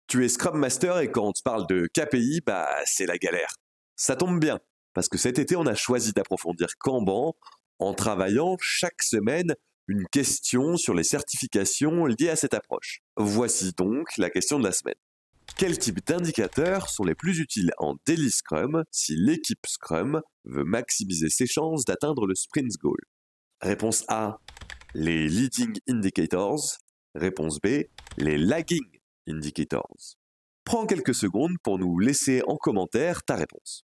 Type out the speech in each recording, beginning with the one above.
Tu es Scrum Master et quand on te parle de KPI, c'est la galère. Ça tombe bien, parce que cet été, on a choisi d'approfondir Kanban en travaillant chaque semaine une question sur les certifications liées à cette approche. Voici donc la question de la semaine. Quel type d'indicateurs sont les plus utiles en Daily Scrum si l'équipe Scrum veut maximiser ses chances d'atteindre le Sprint Goal? Réponse A, les Leading Indicators. Réponse B, les Lagging Indicators. Prends quelques secondes pour nous laisser en commentaire ta réponse.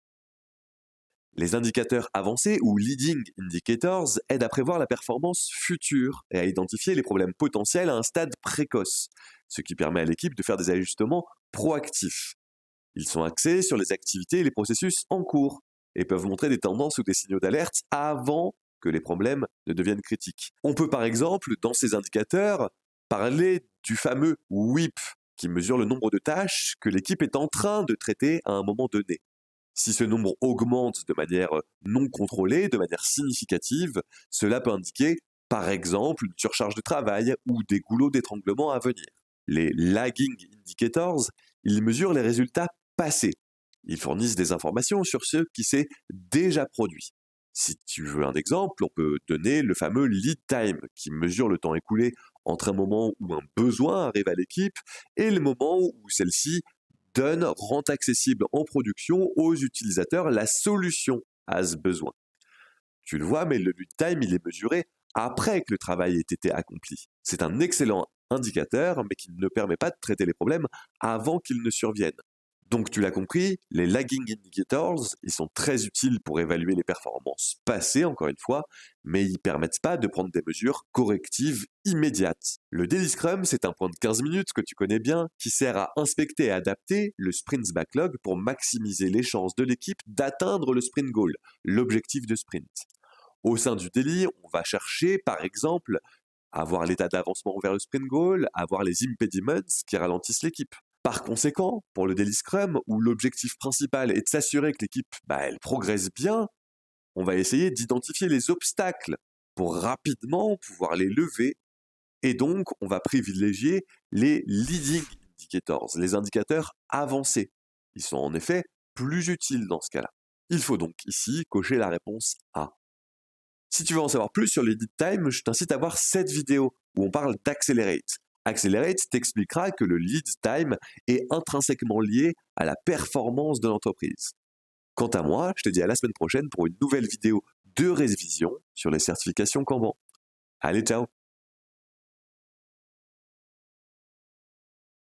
Les indicateurs avancés ou Leading Indicators aident à prévoir la performance future et à identifier les problèmes potentiels à un stade précoce, ce qui permet à l'équipe de faire des ajustements proactifs. Ils sont axés sur les activités et les processus en cours et peuvent montrer des tendances ou des signaux d'alerte avant que les problèmes ne deviennent critiques. On peut par exemple, dans ces indicateurs, parler du fameux WIP, qui mesure le nombre de tâches que l'équipe est en train de traiter à un moment donné. Si ce nombre augmente de manière non contrôlée, de manière significative, cela peut indiquer, par exemple, une surcharge de travail ou des goulots d'étranglement à venir. Les lagging indicators, ils mesurent les résultats passés. Ils fournissent des informations sur ce qui s'est déjà produit. Si tu veux un exemple, on peut donner le fameux lead time, qui mesure le temps écoulé entre un moment où un besoin arrive à l'équipe et le moment où celle-ci rend accessible en production aux utilisateurs la solution à ce besoin. Tu le vois, mais le lead time, il est mesuré après que le travail ait été accompli. C'est un excellent indicateur, mais qui ne permet pas de traiter les problèmes avant qu'ils ne surviennent. Donc tu l'as compris, les lagging indicators, ils sont très utiles pour évaluer les performances passées, encore une fois, mais ils ne permettent pas de prendre des mesures correctives immédiates. Le Daily Scrum, c'est un point de 15 minutes que tu connais bien, qui sert à inspecter et adapter le sprint backlog pour maximiser les chances de l'équipe d'atteindre le sprint goal, l'objectif de sprint. Au sein du Daily, on va chercher, par exemple, à voir l'état d'avancement vers le sprint goal, à voir les impediments qui ralentissent l'équipe. Par conséquent, pour le Daily Scrum, où l'objectif principal est de s'assurer que l'équipe elle progresse bien, on va essayer d'identifier les obstacles pour rapidement pouvoir les lever. Et donc, on va privilégier les leading indicators, les indicateurs avancés. Ils sont en effet plus utiles dans ce cas-là. Il faut donc ici cocher la réponse A. Si tu veux en savoir plus sur les lead time, je t'incite à voir cette vidéo où on parle d'Accelerate. Accelerate t'expliquera que le lead time est intrinsèquement lié à la performance de l'entreprise. Quant à moi, je te dis à la semaine prochaine pour une nouvelle vidéo de révision sur les certifications Kanban. Allez, ciao!